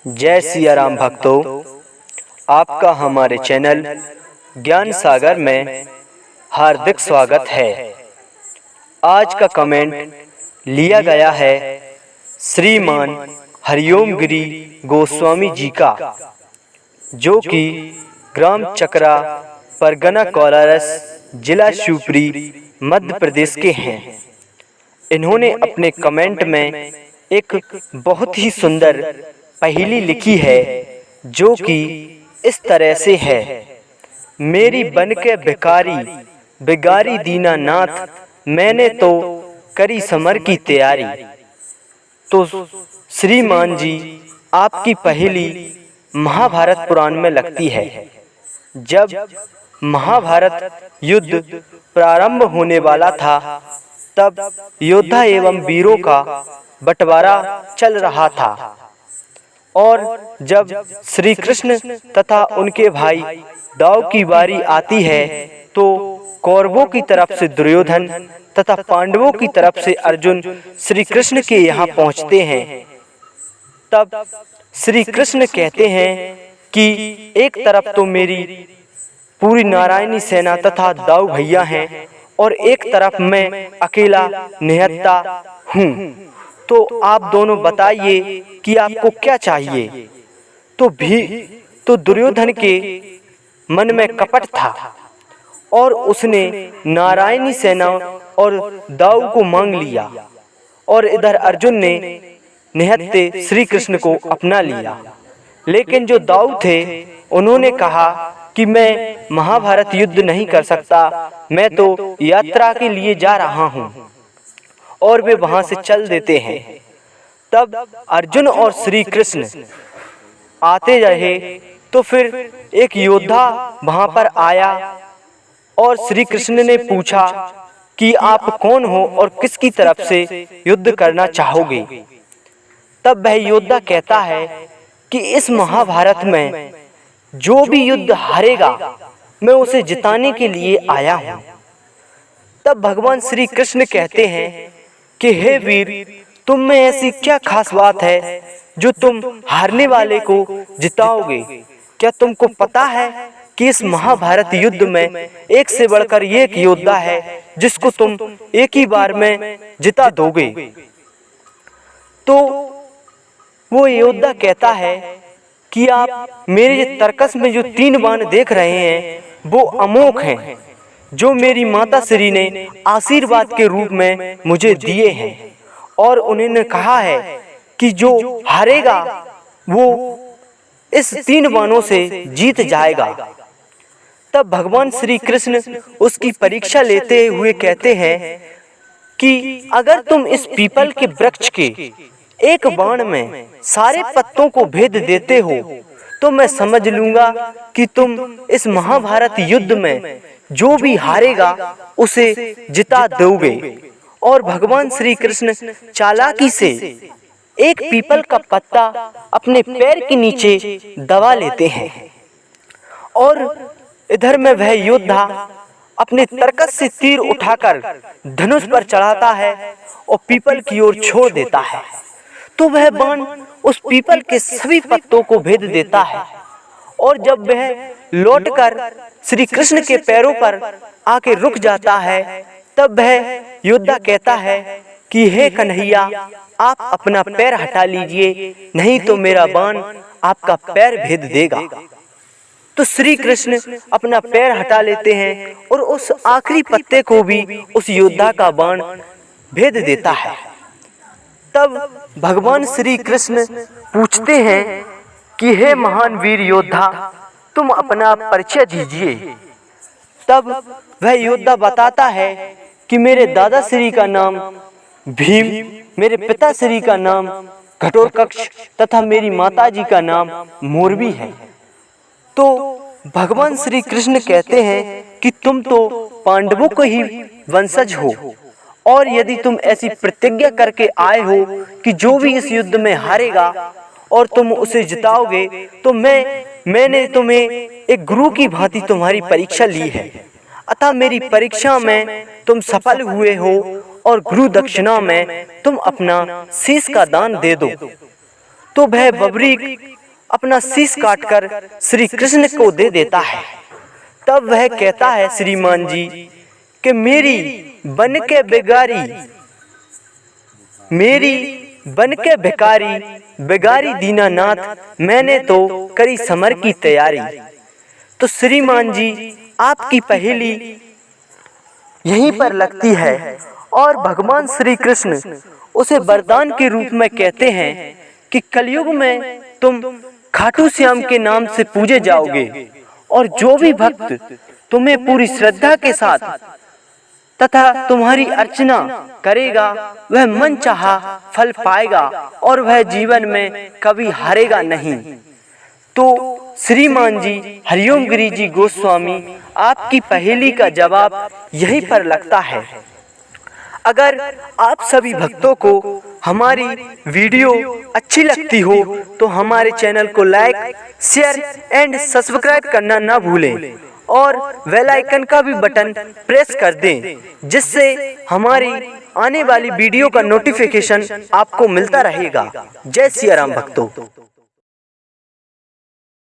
जय सिया राम भक्तों, आपका हमारे चैनल ज्ञान सागर में हार्दिक स्वागत है। आज का कमेंट लिया गया है श्रीमान हरिओम गिरी गोस्वामी जी का, जो कि ग्राम चकरा, परगना कोलारस, जिला शिवपुरी, मध्य प्रदेश के हैं। इन्होंने अपने कमेंट में एक बहुत ही सुंदर पहेली लिखी है, जो कि इस तरह से है। मेरी बन के भिखारी बिगारी दीनानाथ, मैंने तो करी समर की तैयारी। तो श्रीमान जी, आपकी पहेली महाभारत पुराण में लगती है। जब महाभारत युद्ध प्रारंभ होने वाला था, तब योद्धा एवं वीरों का बंटवारा चल रहा था, और जब श्री कृष्ण तथा उनके भाई दाऊ की बारी आती है, तो कौरवों की तरफ से दुर्योधन तथा पांडवों की तरफ से अर्जुन श्री कृष्ण के यहाँ पहुँचते हैं। तब श्री कृष्ण कहते हैं कि एक तरफ तो मेरी पूरी नारायणी सेना तथा दाऊ भैया हैं, और एक तरफ मैं अकेला निहत्ता हूँ। तो आप दोनों बताइए कि आपको क्या चाहिए। तो दुर्योधन के मन में कपट था, और उसने नारायणी सेना और दाऊ को मांग लिया, और इधर अर्जुन ने निहत्ते श्री कृष्ण को अपना लिया। लेकिन जो दाऊ थे, उन्होंने कहा कि मैं महाभारत युद्ध नहीं कर सकता, मैं तो यात्रा के लिए जा रहा हूँ, और वे वहां से चल देते हैं। तब अर्जुन और श्री कृष्ण आते रहे, तो फिर एक योद्धा वहां पर आया, और श्री कृष्ण ने पूछा कि आप कौन हो और किसकी तरफ से युद्ध करना चाहोगे। तब वह योद्धा कहता है कि इस महाभारत में जो भी युद्ध हारेगा, मैं उसे जिताने के लिए आया हूँ। तब भगवान श्री कृष्ण कहते हैं कि हे वीर, तुम में ऐसी क्या खास बात है जो तुम हारने वाले को जिताओगे। क्या तुमको पता है कि इस महाभारत युद्ध में एक से बढ़कर एक योद्धा है, जिसको तुम एक ही बार में जिता दोगे। तो वो योद्धा कहता है कि आप मेरे तर्कस में जो 3 बाण देख रहे हैं, वो अमोघ हैं, जो मेरी माता श्री ने आशीर्वाद के रूप में मुझे दिए हैं, और उन्होंने कहा है कि जो हारेगा वो इस 3 बाणों से जीत जाएगा। तब भगवान श्री कृष्ण उसकी परीक्षा लेते हुए कहते हैं कि अगर तुम इस पीपल के वृक्ष के एक बाण में सारे पत्तों को भेद देते हो, तो मैं समझ लूंगा कि तुम इस महाभारत युद्ध में जो भी हारेगा उसे जिता दोगे। और भगवान श्री कृष्ण चालाकी से एक पीपल का पत्ता अपने पैर के नीचे दबा लेते हैं, और इधर में वह योद्धा अपने तरकस से तीर उठाकर धनुष पर चढ़ाता है और पीपल की ओर छोड़ देता है। तो वह बाण उस पीपल के सभी पत्तों को भेद देता है, और जब वह लौटकर श्री कृष्ण के पैरों पर आके रुक जाता है, तब वह योद्धा कहता है कि हे कन्हैया, आप अपना पैर हटा लीजिए, नहीं तो मेरा बाण आपका पैर भेद देगा। तो श्री कृष्ण अपना पैर हटा लेते हैं, और उस आखिरी पत्ते को भी उस योद्धा का बाण भेद देता है। तब भगवान श्री कृष्ण पूछते हैं कि हे महान वीर योद्धा, तुम अपना परिचय दीजिए। तब वह योद्धा बताता है कि मेरे दादा श्री का नाम भीम, मेरे पिता श्री का नाम घटोत्कच तथा मेरी माताजी का नाम मोरवी है। तो भगवान श्री कृष्ण कहते हैं कि तुम तो पांडवों को ही वंशज हो, और यदि तुम ऐसी प्रतिज्ञा करके आए हो कि जो भी इस युद्ध में हारेगा और तुम उसे जिताओगे, तो मैंने तुम्हें एक गुरु की भांति तुम्हारी परीक्षा ली है, अतः मेरी परीक्षा में तुम सफल हुए हो, और गुरु दक्षिणा में तुम अपना शीश का दान दे दो। तो वह बबरी अपना शीश काटकर श्री कृष्ण को दे देता है। तब वह कहता है श्रीमान जी कि मेरी बन के भिखारी दीनानाथ, मैंने तो करी समर की तैयारी। तो श्रीमान जी आपकी पहेली यहीं पर लगती है और भगवान श्री कृष्ण उसे वरदान के रूप में कहते हैं कि कलयुग में तुम खाटू श्याम के नाम से पूजे जाओगे और जो भी भक्त तुम्हें पूरी श्रद्धा के साथ तथा तुम्हारी अर्चना करेगा वह मन चाहा फल पाएगा और वह जीवन में कभी हारेगा नहीं। तो श्रीमान जी हरिओम गिरि जी गोस्वामी, आपकी पहेली का जवाब यहीं पर लगता है। अगर आप सभी भक्तों को हमारी वीडियो अच्छी लगती हो तो हमारे चैनल को लाइक, शेयर एंड सब्सक्राइब करना ना भूलें और बेल आइकन का भी बटन प्रेस कर दें, जिससे हमारी आने वाली वीडियो का नोटिफिकेशन आपको मिलता रहेगा। जय सिया राम भक्तों।